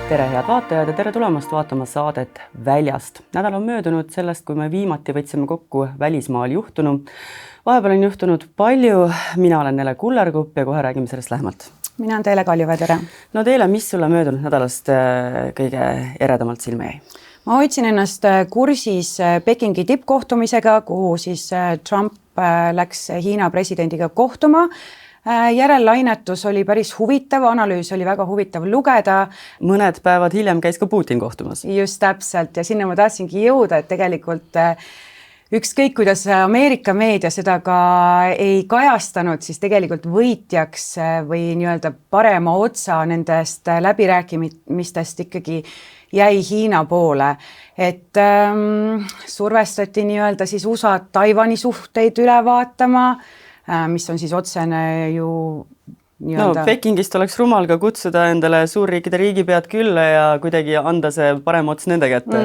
Tere head vaatajad ja tere tulemast vaatama saadet Väljast. Nädal on möödunud sellest, kui me viimati võtsime kokku välismaal juhtunu. Vahepeal on juhtunud palju. Mina olen Nele Kullerkupp ja kohe räägime sellest lähemalt. Mina olen Teele Kaljuväe, tere. No Teele, mis sulle möödunud nädalast kõige eredamalt silme jäi? Ma hoidsin ennast kursis Pekingi tippkohtumisega, kuhu siis Trump läks Hiina presidendiga kohtuma. Järellainetus oli päris huvitav, analüüs oli väga huvitav lugeda. Mõned päevad hiljem käis ka Putin kohtumas. Just täpselt ja sinna ma tahtsingi jõuda, et tegelikult ükskõik, kuidas Ameerika meedia seda ka ei kajastanud, siis tegelikult võitjaks või nii-öelda parema otsa nendest läbirääkimistest ikkagi jäi Hiina poole. Et survestati nii-öelda siis USA Taiwani suhteid üle vaatama, mis on siis otsene ju nii-öelda... No, Pekingist oleks rumal ka kutsuda endale suurriikide riigipead külla ja kuidagi anda see parem ots nende kätte.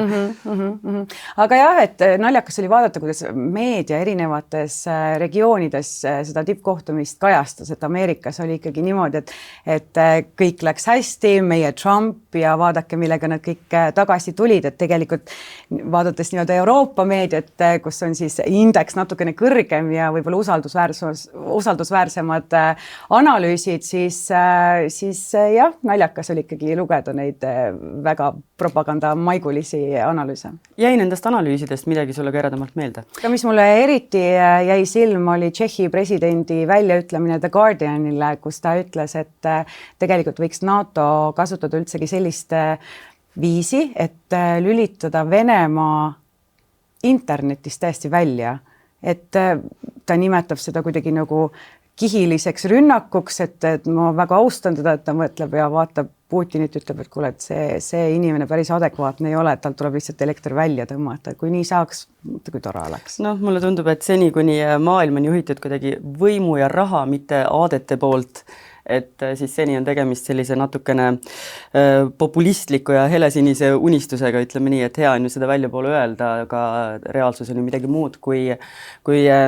Aga jah, et naljakas oli vaadata, kuidas meedia erinevates regioonides seda tippkohtumist kajastas, et Ameerikas oli ikkagi niimoodi, et kõik läks hästi, meie Trump ja vaadake, millega nad kõik tagasi tulid, et tegelikult vaadates nii-öelda Euroopa meediat, kus on siis indeks natukene kõrgem ja võib-olla usaldusväärsemad analüüsid, siis jah, naljakas oli ikkagi lugeda neid väga propagandamaigulisi analüüse. Jäi nendest analüüsidest midagi sulle ka eredamalt meelde? Ja mis mulle eriti jäi silma oli Tšehhi presidendi väljaütlemine The Guardianile, kus ta ütles, et tegelikult võiks NATO kasutada üldsegi sellist viisi, et lülitada Venemaa internetist täiesti välja. Et ta nimetab seda kuidagi nagu kihiliseks rünnakuks, et ma väga austan teda, et ta mõtleb ja vaatab Putinit, ütleb, et kuule, et see inimene päris adekvaatne ei ole, et tal tuleb lihtsalt elekter välja tõmmata. Kui nii saaks, kui tore oleks. No, mulle tundub, et seni, kuni maailm on juhitud kuidagi võimu ja raha, mitte aadete poolt, et siis seni on tegemist sellise natukene populistliku ja helesinise unistusega, ütleme nii, et hea on ju seda välja poole öelda, aga reaalsus on ju midagi muud, kui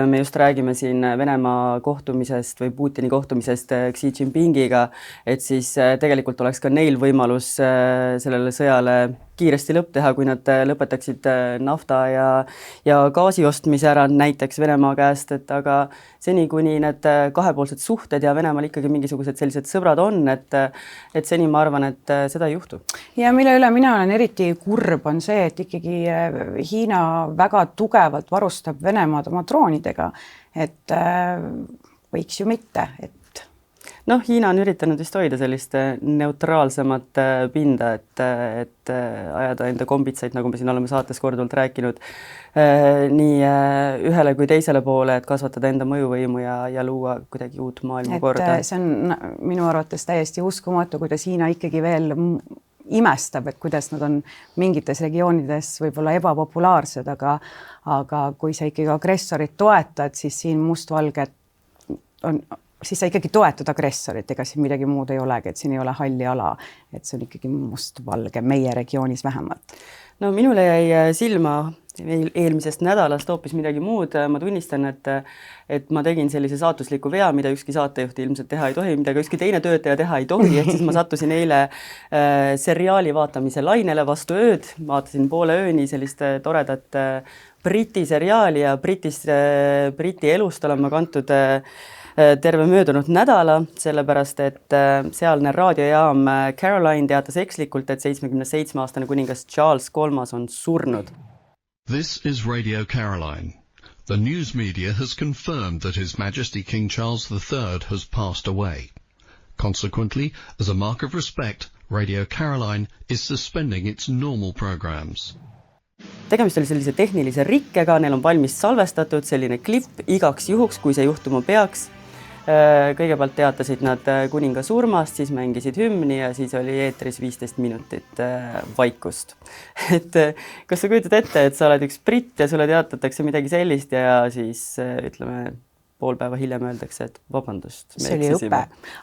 me just räägime siin Venemaa kohtumisest või Putini kohtumisest Xi Jinpingiga, et siis tegelikult oleks ka neil võimalus sellele sõjale kiiresti lõpp teha, kui nad lõpetaksid nafta ja gaasi ostmise ära näiteks Venemaa käest, et aga seni, kuni need kahepoolsed suhted ja Venemaal ikkagi mingisugused sellised sõbrad on, et seni ma arvan, et seda ei juhtu. Ja mille üle mina olen eriti kurb on see, et ikkagi Hiina väga tugevalt varustab Venemaad oma droonidega, et võiks ju mitte, et noh, Hiina on üritanud vist hoida sellist neutraalsemat pinda, et ajada enda kombitsaid, nagu me siin oleme saates korduvalt rääkinud, nii ühele kui teisele poole, et kasvatada enda mõjuvõimu ja luua kuidagi uut maailma korda. See on minu arvates täiesti uskumatu, kuidas Hiina ikkagi veel imestab, et kuidas nad on mingites regioonides võib-olla ebapopulaarsed, aga kui sa ikkagi agressorit toetad, siis siin mustvalged siis sa ikkagi toetad agressorit, ega siin midagi muud ei olegi, et siin ei ole halli ala, et see on ikkagi mustvalge meie regioonis vähemalt. No minule jäi silma eelmisest nädalast hoopis midagi muud. Ma tunnistan, et ma tegin sellise saatusliku vea, mida ükski saatejuht ilmselt teha ei tohi, mida ka ükski teine töötaja teha ei tohi, ehk siis ma sattusin eile seriaali vaatamise lainele vastu ööd, vaatasin poole ööni sellist toredat Briti seriaali ja Briti elust olen ma kantud terve möödunud nädala, sellepärast, et sealne raadiojaam Caroline teatas ekslikult, et 77-aastane kuningas Charles III on surnud. This is Radio Caroline. The news media has confirmed that His Majesty King Charles III has passed away. Consequently, as a mark of respect, Radio Caroline is suspending its normal programs. Tegemist oli sellise tehnilise rikkega, neil on valmis salvestatud selline klipp igaks juhuks, kui see juhtuma peaks. Kõigepealt teatasid nad kuninga surmast, siis mängisid hümni ja siis oli eetris 15 minutit vaikust. Et kas sa kujutad ette, et sa oled üks britt ja sulle teatatakse midagi sellist ja siis ütleme pool päeva hiljem öeldakse, et vabandust. See oli õpe.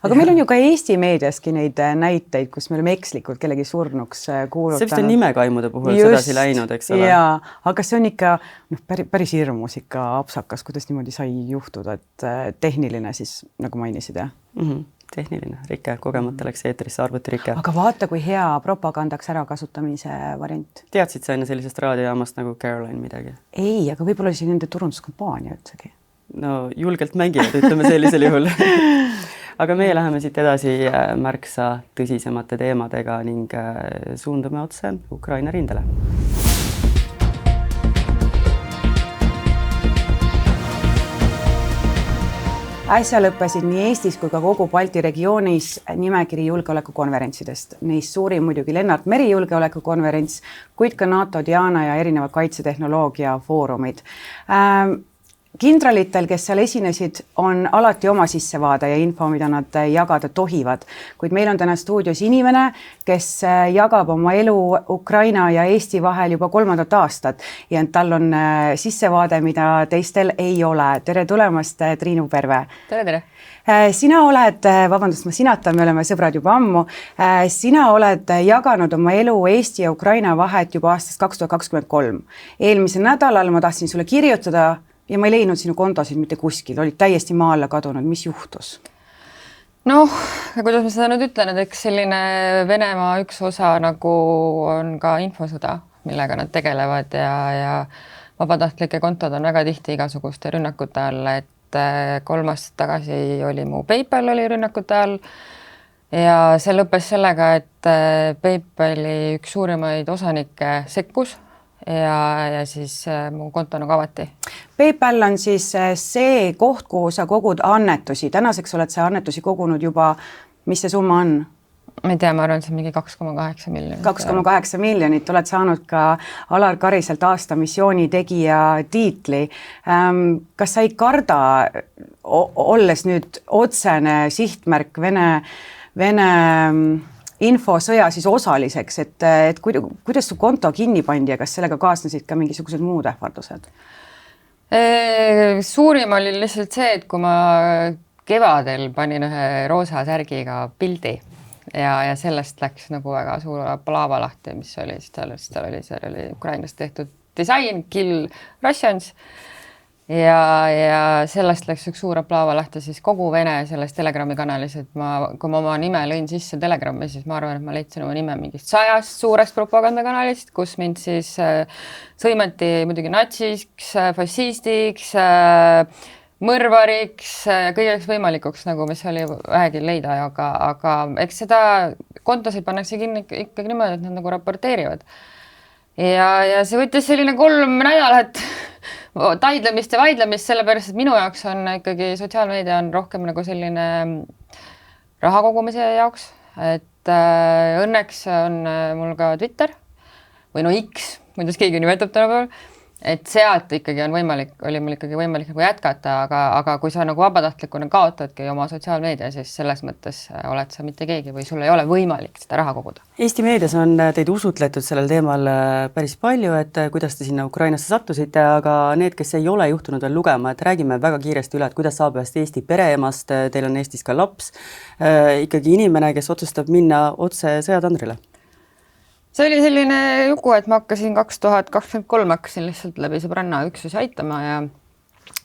Aga meil on ju ka Eesti meediaski neid näiteid, kus me oleme ekslikult kellegi surnuks kuulutanud. See vist on nimekaimude puhul sedasi läinud, eks ole? Jaa, aga see on ikka päris hirmus ikka apsakas, kuidas niimoodi sai juhtuda, et tehniline siis, nagu mainisid, jah? tehniline rike, kogemata läks eetrisse arvutirike. Aga vaata, kui hea propagandaks ärakasutamise variant. Teadsid sa enne sellisest raadiojaamast nagu Caroline midagi? Ei, aga võib-olla oli see nende turunduskampaania üldsegi. No julgelt mängivad, ütleme sellisel juhul. Aga meie läheme siit edasi märksa tõsisemate teemadega ning suundume otse Ukraina rindele. Äsja lõppesid nii Eestis kui ka kogu Balti regioonis nimekiri julgeolekukonverentsidest. Neist suurim muidugi Lennart Meri julgeolekukonverents, kuid ka NATO, Diana ja erinevad kaitsetehnoloogia foorumid. Kindralitel, kes seal esinesid, on alati oma sissevaade ja info, mida nad jagada tohivad. Kuid meil on täna stuudios inimene, kes jagab oma elu Ukraina ja Eesti vahel juba 3. aastat ja tal on sissevaade, mida teistel ei ole. Tere tulemast, Triinu Perve. Tere. Sina oled, vabandust, ma sinatan, me oleme sõbrad juba ammu, sina oled jaganud oma elu Eesti ja Ukraina vahet juba aastast 2023. Eelmisel nädalal ma tahtsin sulle kirjutada, ja ma ei leidnud sinu kontosid mitte kuskil, olid täiesti maa alla kadunud. Mis juhtus? Noh, kuidas ma seda nüüd ütlen, et eks selline Venemaa üks osa nagu on ka infosõda, millega nad tegelevad ja vabatahtlike kontod on väga tihti igasuguste rünnakute all, et 3 aastat tagasi oli mu PayPal oli rünnakute all ja see lõppes sellega, et PayPali üks suurimaid osanikke sekkus ja siis mu konto nagu avati. PayPal on siis see koht, kuhu sa kogud annetusi. Tänaseks oled sa annetusi kogunud juba, mis see summa on? Ma ei tea, ma arvan, see on mingi 2,8 miljonit. 2,8 miljonit. Oled saanud ka Alar Kariselt aasta missiooni tegija tiitli. Kas sa ei karda, olles nüüd otsene sihtmärk Vene infosõja siis osaliseks, et kuidas su konto kinni pandi ja kas sellega kaasnesid ka mingisugused muud ähvardused? Suurim oli lihtsalt see, et kui ma kevadel panin ühe roosa särgiga pildi ja sellest läks nagu väga suur palaava lahti, mis oli, seal oli Ukrainas tehtud disain, Kill Russians ja sellest läks üks suur aplaava lahti siis kogu Vene selles Telegrami kanalis, et kui ma oma nime lõin sisse Telegrami, siis ma arvan, et ma leidsin oma nime mingist 100 suurest propagandakanalist, kus mind siis sõimati muidugi natsiks, fašistiks, mõrvariks, kõigeks võimalikuks, nagu mis oli vähegi leida, aga eks seda kontosid pannakse kinni ikkagi niimoodi, et nad nagu raporteerivad. Ja see võttis selline 3 nädalat taidlemist ja vaidlemist, sellepärast, et minu jaoks on ikkagi sotsiaalmeedia on rohkem nagu selline raha kogumise jaoks, et õnneks on mul ka Twitter või no X, kuidas keegi nimetab tänapäeval, et sealt ikkagi on võimalik, oli mul ikkagi võimalik nagu jätkata, aga kui sa nagu vabatahtlikuna kaotadki oma sotsiaalmeedia, siis selles mõttes oled sa mitte keegi või sul ei ole võimalik seda raha koguda. Eesti meedias on teid usutletud sellel teemal päris palju, et kuidas te sinna Ukrainasse sattusite, aga need, kes ei ole juhtunud veel lugema, et räägime väga kiiresti üle, et kuidas saab ühest Eesti pereemast, teil on Eestis ka laps, ikkagi inimene, kes otsustab minna otse sõjatandrile. See oli selline jugu, et ma hakkasin 2023 hakkasin lihtsalt läbi sõbranna üksusi aitama ja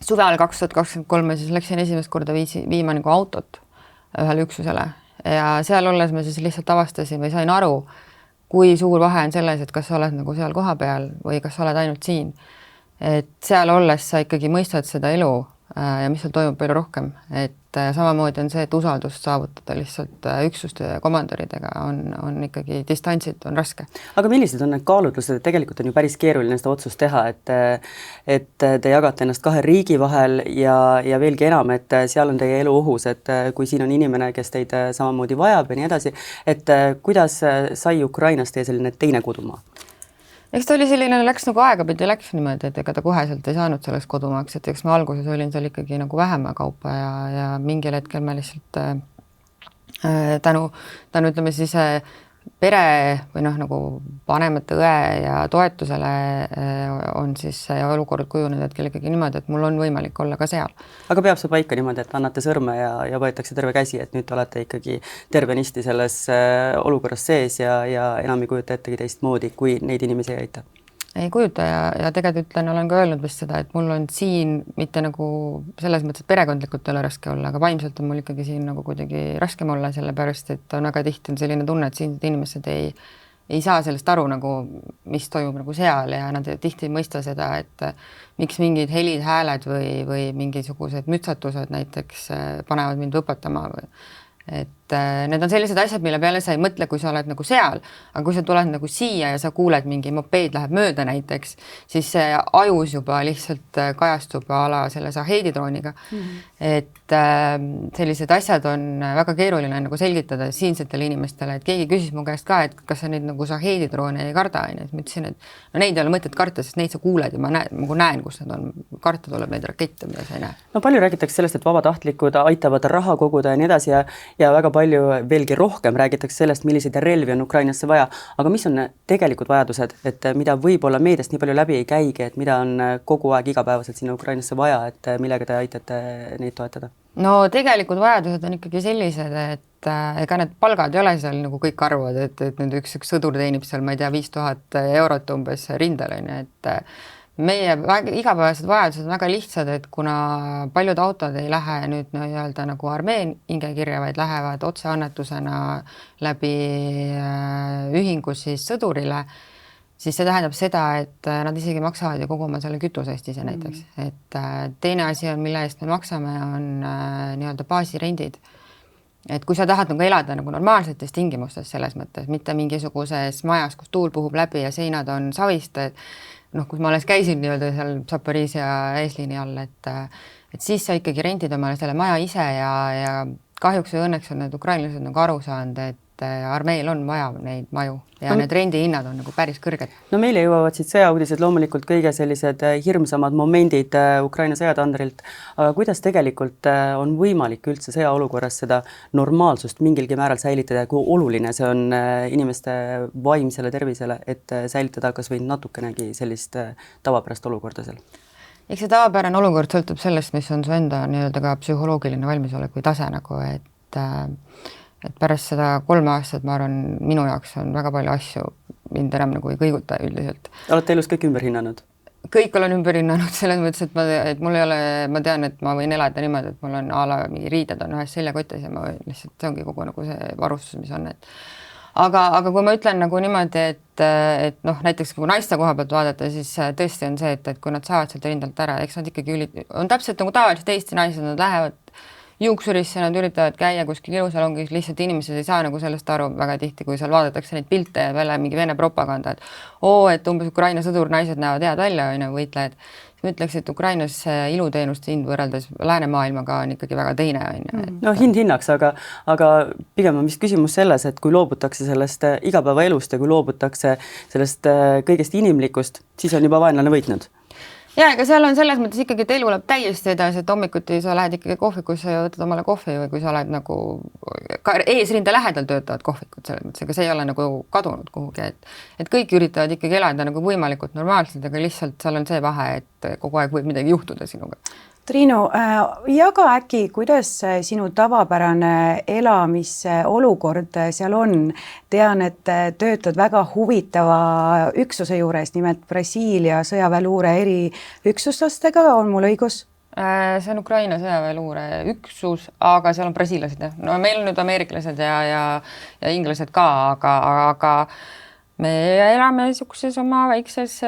suvel 2023 siis läksin esimest korda viima nagu autot ühele üksusele ja seal olles me siis lihtsalt avastasin või sain aru, kui suur vahe on selles, et kas sa oled nagu seal koha peal või kas sa oled ainult siin. Et seal olles sa ikkagi mõistad seda elu ja mis seal toimub palju rohkem, et samamoodi on see, et usaldust saavutada lihtsalt üksuste ja komandoridega on ikkagi distantsid, on raske. Aga millised on need kaalutlused, et tegelikult on ju päris keeruline seda otsust teha, et te jagate ennast 2 riigi vahel ja veelgi enam, et seal on teie elu ohus, et kui siin on inimene, kes teid samamoodi vajab ja nii edasi, et kuidas sai Ukrainas teie selline teine kodumaa? Eks ta oli selline, läks nagu aegapidi läks niimoodi, et ega ta koheselt ei saanud selleks kodumaaks, et eks ma alguses olin seal ikkagi nagu vähema kaupa ja mingil hetkel ma lihtsalt tänu ütleme siis pere või nagu vanemate õe ja toetusele on siis olukord kujunenud hetkel ikkagi niimoodi, et mul on võimalik olla ka seal. Aga peab see paika niimoodi, et annate sõrme ja võetakse terve käsi, et nüüd olete ikkagi tervenisti selles olukorras sees ja enam ei kujuta ettegi teistmoodi, kui neid inimesi ei aita? ei kujuta ja tegelikult ütlen, olen ka öelnud vist seda, et mul on siin mitte nagu selles mõttes, et perekondlikult ei ole raske olla, aga vaimselt on mul ikkagi siin nagu kuidagi raskem olla, sellepärast et on väga tihti selline tunne, et siinsed inimesed ei saa sellest aru nagu, mis toimub nagu seal ja nad tihti ei mõista seda, et miks mingid helid, hääled või mingisugused mütsatused näiteks panevad mind võpatama või et need on sellised asjad, mille peale sa ei mõtle, kui sa oled nagu seal, aga kui sa tuled nagu siia ja sa kuuled mingi mopeed läheb mööda näiteks, siis see ajus juba lihtsalt kajastub ala selle Shaheedi-drooniga. Et sellised asjad on väga keeruline nagu selgitada siinsetele inimestele, et keegi küsis mu käest ka, et kas sa neid nagu Shaheedi-droone ei karda, et ma ütlesin, et no neid ei ole mõtet karta, sest neid sa kuuled ja ma näen, kus nad on. Karta tuleb neid rakette, mida sa ei näe. No palju räägitakse sellest, et vabatahtlikud aitavad raha koguda ja nii edasi ja väga palju veelgi rohkem räägitakse sellest, milliseid relvi on Ukrainasse vaja, aga mis on tegelikud vajadused, et mida võib-olla meediast nii palju läbi ei käigi, et mida on kogu aeg igapäevaselt sinna Ukrainasse vaja, et millega te aitate neid toetada? No tegelikult vajadused on ikkagi sellised, et ega need palgad ei ole seal nagu kõik arvavad, et nüüd üks sõdur teenib seal, ma ei tea, 5000 eurot umbes rindel, et meie igapäevased vajadused on väga lihtsad, et kuna paljud autod ei lähe nüüd nii-öelda nagu armee hingekirja, vaid lähevad otseannetusena läbi ühingu siis sõdurile, siis see tähendab seda, et nad isegi maksavad ju kogu oma selle kütuse eest ise näiteks. Et teine asi on, mille eest me maksame, on nii-öelda baasirendid. Et kui sa tahad nagu elada nagu normaalsetes tingimustes selles mõttes, mitte mingisuguses majas, kus tuul puhub läbi ja seinad on savist, kus ma alles käisin nii-öelda seal Zaporižžja eesliini all, et siis sa ikkagi rendid omale selle maja ise ja kahjuks või õnneks on need ukrainlased nagu aru saanud, et armeel on vaja neid maju ja need rendihinnad on nagu päris kõrged. No meile jõuavad siit sõjauudised loomulikult kõige sellised hirmsamad momendid Ukraina sõjatandrilt, aga kuidas tegelikult on võimalik üldse sõjaolukorras seda normaalsust mingilgi määral säilitada ja kui oluline see on inimeste vaimsele tervisele, et säilitada kas või natukenegi sellist tavapärast olukorda seal? Eks see tavapärane olukord sõltub sellest, mis on su enda nii-öelda ka psühholoogiline valmisolek või tase nagu, et pärast seda 3 aastat, ma arvan, minu jaoks on väga palju asju mind enam nagu ei kõiguta üldiselt. Olete elus kõik ümber hinnanud? Kõik olen ümber hinnanud selles mõttes, et mul ei ole, ma tean, et ma võin elada niimoodi, et mul on mingi riided on ühes seljakotis ja ma lihtsalt, see ongi kogu nagu see varustus, mis on. Aga kui ma ütlen nagu niimoodi, et näiteks kui naiste koha pealt vaadata, siis tõesti on see, et kui nad saavad sealt rindelt ära, eks nad ikkagi on täpselt nagu tavaliselt Eesti naised, nad lähevad juuksurisse, nad üritavad käia kuskil ilusalongis, lihtsalt inimesed ei saa nagu sellest aru väga tihti, kui seal vaadatakse neid pilte ja välja mingi Vene propaganda, et umbes Ukraina sõdur naised näevad head välja, võitlejad. Ma ütleks, et Ukrainas iluteenuste hind võrreldes läänemaailmaga on ikkagi väga teine. No hind hinnaks, aga pigem on vist küsimus selles, et kui loobutakse sellest igapäevaelust ja kui loobutakse sellest kõigest inimlikust, siis on juba vaenlane võitnud. Ja ega seal on selles mõttes ikkagi, et elu läheb täiesti edasi, et hommikuti sa lähed ikkagi kohvikusse ja võtad omale kohvi või kui sa oled nagu ka eesrinde lähedal töötavad kohvikud selles mõttes, ega see ei ole nagu kadunud kuhugi, et kõik üritavad ikkagi elada nagu võimalikult normaalselt, aga lihtsalt seal on see vahe, et kogu aeg võib midagi juhtuda sinuga. Triinu, jaga äkki, kuidas sinu tavapärane elamisolukord seal on? Tean, et töötad väga huvitava üksuse juures, nimelt Brasiilia sõjaväeluure eriüksustastega, on mul õigus? See on Ukraina sõjaväeluure üksus, aga seal on brasiilased. No meil on nüüd ameeriklased ja inglased ka, aga me elame niisuguses oma väikses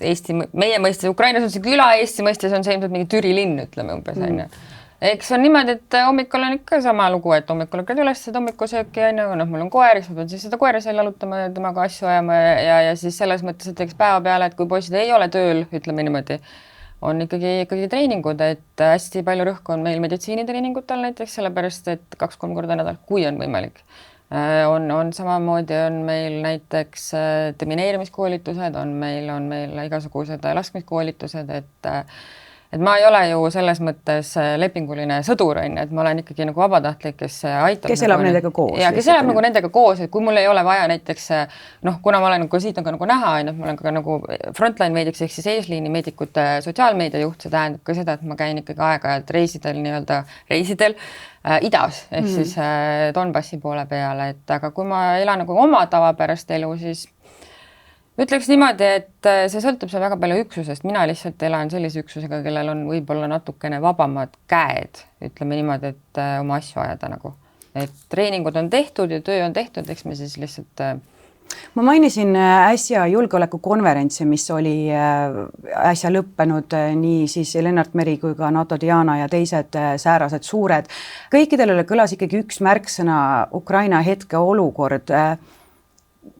Eesti, meie mõistes, Ukrainas on see küla, Eesti mõistes on see ilmselt mingi Türi linn, ütleme umbes. Eks on niimoodi, et hommikul on ikka sama lugu, et hommikul hakkad üles seda hommikusööki, mul on koer, siis ma pean siis seda koera seal jalutama ja temaga asju ajama ja siis selles mõttes, et eks päeva peale, et kui poisid ei ole tööl, ütleme niimoodi, on ikkagi treeningud, et hästi palju rõhku on meil meditsiinitreeningutel näiteks, sellepärast, et 2-3 korda nädal, kui on võimalik. On samamoodi on meil näiteks demineerimiskoolitused, on meil igasugused laskmiskoolitused, et ma ei ole ju selles mõttes lepinguline sõdur, et ma olen ikkagi nagu vabatahtlik, kes aitab. Kes elab nendega koos. Ja kes elab nagu nendega koos, et kui mul ei ole vaja näiteks, kuna ma olen nagu siit on ka nagu näha, ma olen ka nagu frontline meediks, ehk siis eesliini meedikute sotsiaalmeedia juht, see tähendab ka seda, et ma käin ikkagi aeg-ajalt reisidel idas, ehk siis Donbassi poole peale, et aga kui ma elan nagu oma tavapärast elu, siis ütleks niimoodi, et see sõltub seal väga palju üksusest, mina lihtsalt elan sellise üksusega, kellel on võib-olla natukene vabamad käed, ütleme niimoodi, et oma asju ajada nagu. Et treeningud on tehtud ja töö on tehtud, eks me siis lihtsalt ma mainisin äsja julgeolekukonverentsi, mis oli äsja lõppenud, nii siis Lennart Meri kui ka NATO Diana ja teised säärased suured. Kõikidel kõlas ikkagi üks märksõna Ukraina hetkeolukord.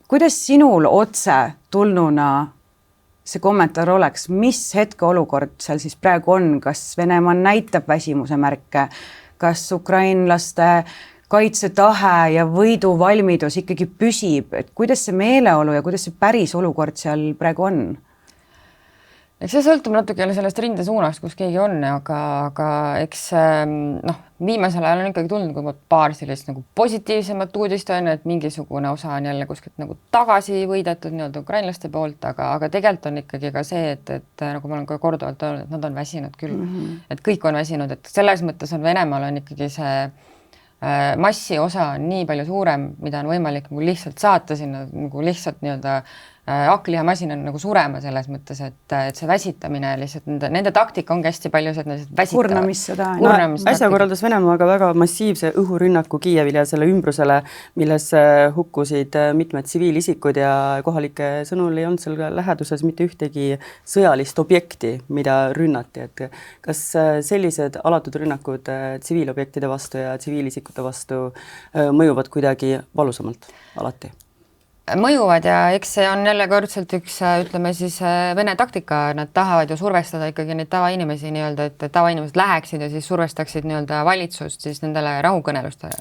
Kuidas sinul otse tulnuna see kommentaar oleks, mis hetkeolukord seal siis praegu on, kas Venemaa näitab väsimuse märke, kas ukrainlaste kaitsetahe ja võiduvalmidus ikkagi püsib, et kuidas see meeleolu ja kuidas see päris olukord seal praegu on? See sõltub natuke jälle sellest rindesuunast, kus keegi on, aga eks viimasel ajal on ikkagi tulnud paar sellist nagu positiivsemat uudist on, et mingisugune osa on jälle kuskilt nagu tagasi võidetud nii-öelda ukrainlaste poolt, aga tegelikult on ikkagi ka see, et nagu ma olen ka korduvalt öelnud, et nad on väsinud küll. Et kõik on väsinud, et selles mõttes on Venemaal on ikkagi see massi osa on nii palju suurem, mida on võimalik nagu lihtsalt saata sinna nagu lihtsalt nii-öelda hakklihamasina on nagu surema selles mõttes, et see väsitamine lihtsalt nende taktika ongi hästi palju, et nad väsitavad. Kurnamissõda. Äsja korraldas Venemaaga väga massiivse õhurünnaku Kiievile ja selle ümbrusele, milles hukkusid mitmed tsiviilisikud ja kohalike sõnul ei olnud seal läheduses mitte ühtegi sõjalist objekti, mida rünnati. Et kas sellised alatud rünnakud tsiviilobjektide vastu ja tsiviilisikute vastu mõjuvad kuidagi valusamalt alati? Mõjuvad ja eks see on jälle kõrdselt üks, ütleme siis Vene taktika, nad tahavad ju survestada ikkagi neid tavainimesi nii-öelda, et tavainimesed läheksid ja siis survestaksid nii-öelda valitsust siis nendele rahukõnelustele.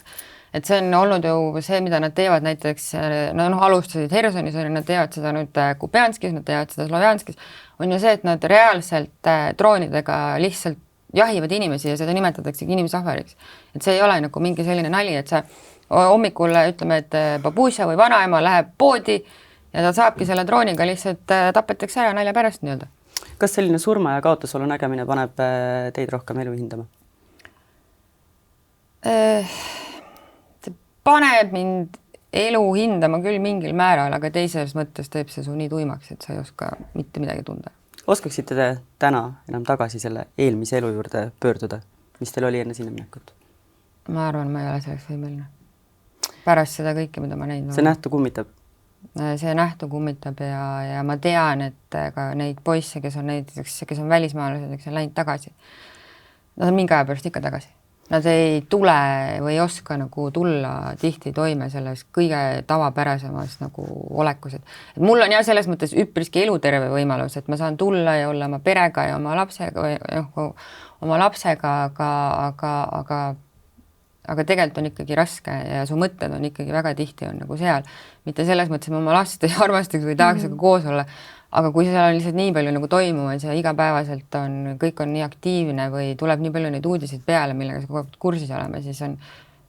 Et see on olnud ju see, mida nad teevad näiteks, alustasid Hersonis, nad teevad seda nüüd Kupianskis, nad teevad seda Slovjanskis, on ju see, et nad reaalselt droonidega lihtsalt jahivad inimesi ja seda nimetatakse inimsahveriks. Et see ei ole nagu mingi selline nali, et see hommikul ütleme, et babuša või vanaema läheb poodi ja ta saabki selle drooniga lihtsalt tapetakse ära nalja pärast nii-öelda. Kas selline surma ja kaotusolu nägemine paneb teid rohkem elu hindama? See paneb mind elu hindama küll mingil määral, aga teises mõttes teeb see su nii tuimaks, et sa ei oska mitte midagi tunda. Oskaksite te täna enam tagasi selle eelmise elu juurde pöörduda, mis teil oli enne sinna minekut? Ma arvan, ma ei ole selleks võimeline. Pärast seda kõike, mida ma näinud. See nähtu kummitab? See nähtu kummitab ja ma tean, et ka neid poisse, kes on välismaalased, kes on läinud tagasi, nad on mingi aja pärast ikka tagasi. Nad ei tule või ei oska nagu tulla tihti toime selles kõige tavapärasemas nagu olekus. Et mul on jah selles mõttes üpriski eluterve võimalus, et ma saan tulla ja olla oma perega ja oma lapsega, aga tegelikult on ikkagi raske ja su mõtted on ikkagi väga tihti on nagu seal. Mitte selles mõttes, et ma oma last ei armastaks või tahaks koos olla, aga kui seal on lihtsalt nii palju nagu toimumas ja igapäevaselt kõik on nii aktiivne või tuleb nii palju neid uudiseid peale, millega sa kogu aeg kursis oleme, siis on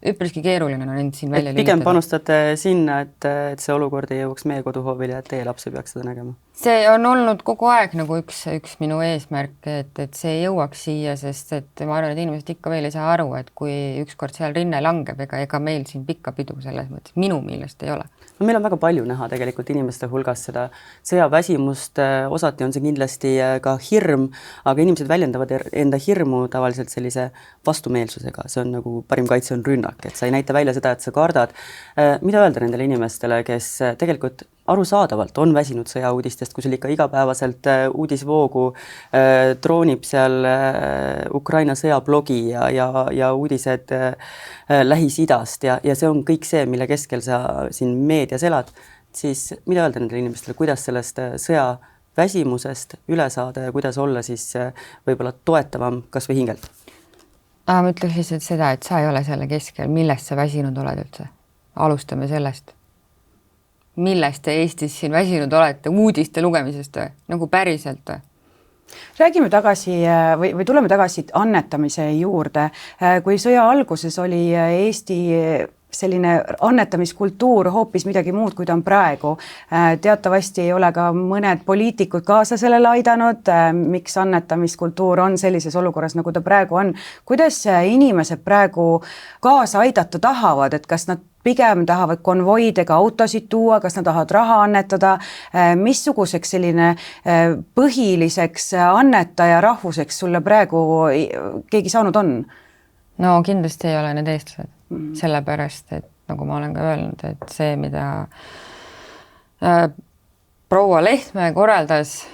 üpriski keeruline end siin välja lülitada. Pigem panustate sinna, et see olukord ei jõuaks meie koduhoovile ja et teie laps ei peaks seda nägema? See on olnud kogu aeg nagu üks minu eesmärk, et see jõuaks siia, sest et ma arvan, et inimesed ikka veel ei saa aru, et kui ükskord seal rinne langeb, ega meil siin pikka pidu selles mõttes minu meelest ei ole. No meil on väga palju näha tegelikult inimeste hulgas seda sõjaväsimust, osati on see kindlasti ka hirm, aga inimesed väljendavad enda hirmu tavaliselt sellise vastumeelsusega. See on nagu parim kaitse on rünnak, et sa ei näita välja seda, et sa kardad. Mida öelda nendele inimestele, kes tegelikult arusaadavalt on väsinud sõjauudistest, kui sul ikka igapäevaselt uudisvoogu troonib seal Ukraina sõjablogi ja uudised Lähis-Idast ja see on kõik see, mille keskel sa siin meedias elad, siis mida öelda nendele inimestele, kuidas sellest sõja väsimusest üle saada ja kuidas olla siis võib-olla toetavam kas või hingelt? Ma ütleks lihtsalt seda, et sa ei ole selle keskel, millest sa väsinud oled üldse. Alustame sellest. Millest te Eestis siin väsinud olete uudiste lugemisest või? Nagu päriselt või? Räägime tagasi või tuleme tagasi annetamise juurde. Kui sõja alguses oli Eesti selline annetamiskultuur hoopis midagi muud, kui ta on praegu. Teatavasti ei ole ka mõned poliitikud kaasa sellele aidanud, miks annetamiskultuur on sellises olukorras, nagu ta praegu on. Kuidas inimesed praegu kaasa aidata tahavad, et kas nad pigem tahavad konvoidega autosid tuua, kas nad tahavad raha annetada, missuguseks selline põhiliseks annetaja rahvuseks sulle praegu keegi saanud on? No kindlasti ei ole need eestlased, sellepärast, et nagu ma olen ka öelnud, et see, mida proua Lehtme korraldas,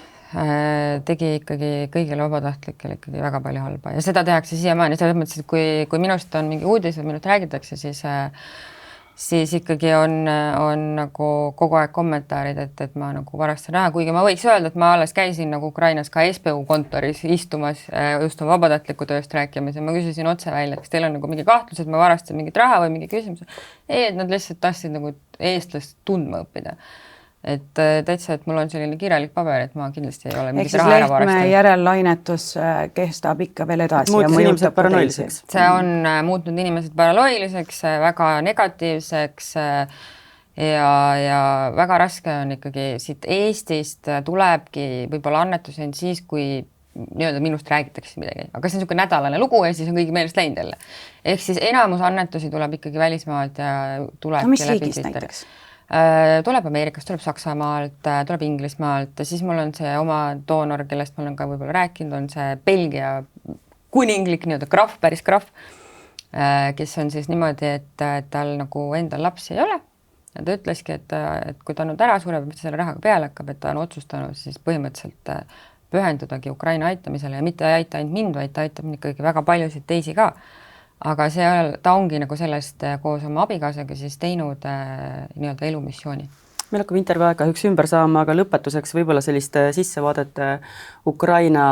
tegi ikkagi kõigile vabatahtlikele ikkagi väga palju halba ja seda tehakse siiamaani, selles mõttes, et kui minust on mingi uudis või minust räägitakse, siis ikkagi on nagu kogu aeg kommentaarid, et ma nagu varastan raha, kuigi ma võiks öelda, et ma alles käisin nagu Ukrainas ka SBU kontoris istumas, just oma vabatahtliku tööst rääkimas ja ma küsisin otse välja, kas teil on nagu mingi kahtlus, et ma varastan mingit raha või mingi küsimus. Ei, et nad lihtsalt tahtsid nagu eestlast tundma õppida. Et täitsa, et mul on selline kirjalik paber, et ma kindlasti ei ole mingit raha ära varastanud. Lehtme järellainetus kestab ikka veel edasi. Muutus inimesed paranoiliseks. See on muutnud inimesed paranoiliseks, väga negatiivseks ja väga raske on ikkagi siit Eestist tulebki võib-olla annetusi on siis, kui nii-öelda minust räägitakse midagi. Aga see on niisugune nädalane lugu ja siis on kõigi meelest läinud jälle. Ehk siis enamus annetusi tuleb ikkagi välismaalt ja tulebki mis riigist näiteks? Tuleb Ameerikast, tuleb Saksamaalt, tuleb Inglismaalt, siis mul on see oma doonor, kellest ma olen ka võib-olla rääkinud, on see Belgia kuninglik nii-öelda krahv, päris krahv, kes on siis niimoodi, et tal nagu endal lapsi ei ole. Ja ta ütleski, et kui ta nüüd ära sureb, mis selle rahaga peale hakkab, et ta on otsustanud siis põhimõtteliselt pühendudagi Ukraina aitamisele ja mitte aita ainult mind, vaid ta aitab ikkagi väga paljusid teisi ka. Aga ta ongi nagu sellest koos oma abikaasaga siis teinud nii-öelda elumissiooni. Meil hakkab intervjuu aeg kahjuks ümber saama, aga lõpetuseks võib-olla sellist sissevaadet Ukraina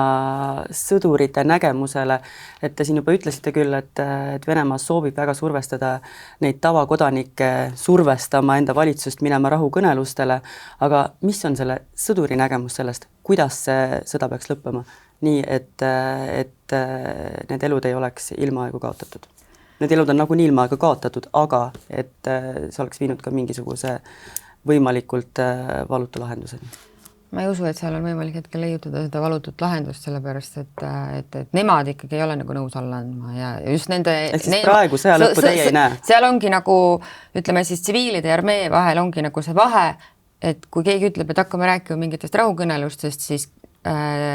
sõdurite nägemusele, et te siin juba ütlesite küll, et Venemaa soovib väga survestada neid tavakodanikke survestama enda valitsust minema rahukõnelustele, aga mis on selle sõduri nägemus sellest, kuidas see sõda peaks lõppema? Nii, et need elud ei oleks ilmaaegu kaotatud. Need elud on nagunii ilmaaegu kaotatud, aga et see oleks viinud ka mingisuguse võimalikult valutu lahenduseni. Ma ei usu, et seal on võimalik hetkel leiutada seda valutut lahendust, sellepärast, et nemad ikkagi ei ole nagu nõus alla andma ja just nende... Ehk siis praegu sõja lõppu teie ei näe? Seal ongi nagu, ütleme siis tsiviilide ja armee vahel ongi nagu see vahe, et kui keegi ütleb, et hakkame rääkima mingitest rahukõnelustest, siis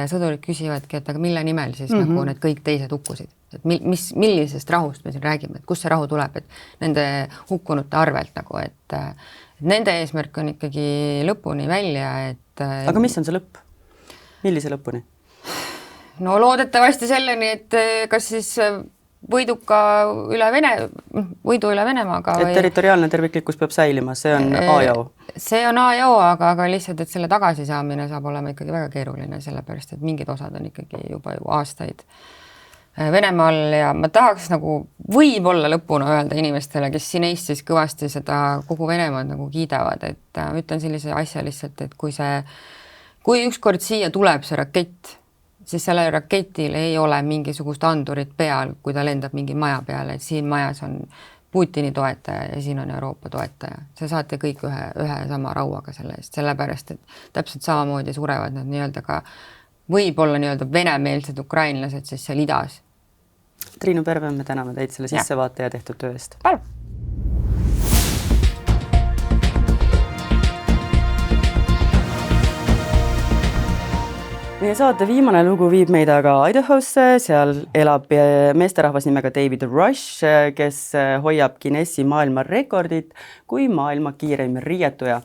sõdurid küsivadki, et aga mille nimel siis nagu need kõik teised hukkusid. Et millisest rahust me siin räägime, et kust see rahu tuleb, et nende hukkunute arvelt nagu, et nende eesmärk on ikkagi lõpuni välja, et... Aga mis on see lõpp? Millise lõpuni? No loodetavasti selleni, et kas siis võidu üle Venemaaga. Et territoriaalne terviklikkus peab säilima, see on A ja O. See on A ja O, aga lihtsalt, et selle tagasisaamine saab olema ikkagi väga keeruline, sellepärast, et mingid osad on ikkagi juba ju aastaid Venemaal ja ma tahaks nagu võib-olla lõpuna öelda inimestele, kes siin Eestis kõvasti seda kogu Venemaad nagu kiidavad, et ütlen sellise asja lihtsalt, et kui ükskord siia tuleb see rakett, siis selle raketil ei ole mingisugust andurit peal, kui ta lendab mingi maja peale, et siin majas on Putini toetaja ja siin on Euroopa toetaja. See saate kõik ühe sama rauaga selle eest, sellepärast, et täpselt samamoodi surevad nad nii-öelda ka võib-olla nii-öelda venemeelsed ukrainlased siis seal idas. Triinu Perve, me täname teid selle sissevaate ja tehtud töö eest. Palun! Meie saate viimane lugu viib meid aga Idahosse, seal elab meesterahvas nimega David Rush, kes hoiab Guinessi maailma rekordit kui maailma kiireim riietuja.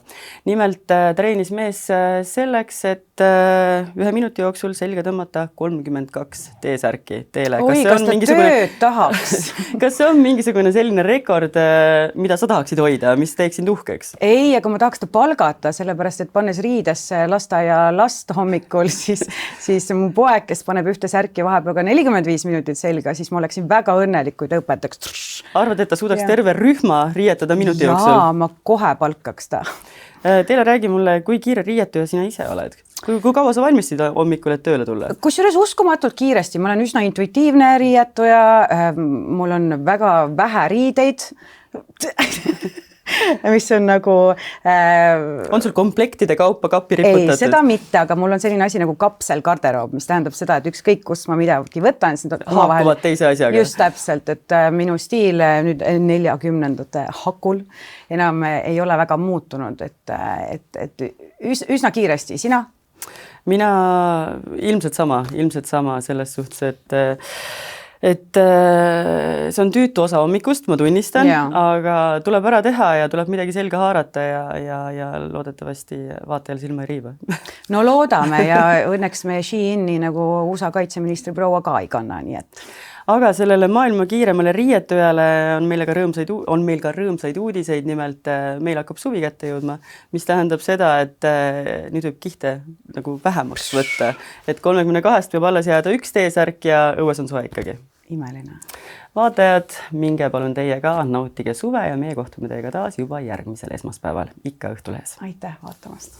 Nimelt treenis mees selleks, et 1 minuti jooksul selga tõmmata 32 T-särki teele. Oi, kas ta tööd tahaks? Kas see on mingisugune selline rekord, mida sa tahaksid hoida, mis teeksid uhkeks? Ei, aga ma tahaks ta palgata, sellepärast, et pannes riidesse lasteaia last hommikul, siis mu poeg, kes paneb ühte särki vahepeal ka 45 minutit selga, siis ma oleksin väga õnnelik, kui ta õpetaks. Arvad, et ta suudaks terve rühma riietada minuti jooksul? Jaa, ma kohe palkaks ta. Teile räägi mulle, kui kiire riietuja sina ise oled? Kui kaua sa valmisid hommikul, et tööle tulla? Kusjuures uskumatult kiiresti, ma olen üsna intuitiivne riietuja, mul on väga vähe riideid. mis on nagu on sul komplektide kaupa kappi ei, riputatud? seda mitte, aga mul on selline asi nagu kapselgarderoob, mis tähendab seda, et ükskõik, kus ma midagi võtan, siis need haakuvad teise asjaga. Just täpselt, et minu stiil nüüd 40ndate hakul enam ei ole väga muutunud, et üsna kiiresti. Sina? Mina ilmselt sama selles suhtes, et see on tüütu osa hommikust, ma tunnistan, aga tuleb ära teha ja tuleb midagi selga haarata ja loodetavasti vaatajal silma ei riiva. No loodame ja õnneks me Sheini nagu USA kaitseministri proua ka ei kanna, nii et. Aga sellele maailma kiiremale riietujale on meil ka rõõmsaid uudiseid, nimelt meil hakkab suvi kätte jõudma, mis tähendab seda, et nüüd võib kihte nagu vähemaks võtta, et 32 peab alles jääda üks T-särk ja õues on soe ikkagi. Imeline. Vaatajad, minge palun teie ka, nautige suve ja meie kohtume teiega taas juba järgmisel esmaspäeval, ikka Õhtulehes. Aitäh vaatamast!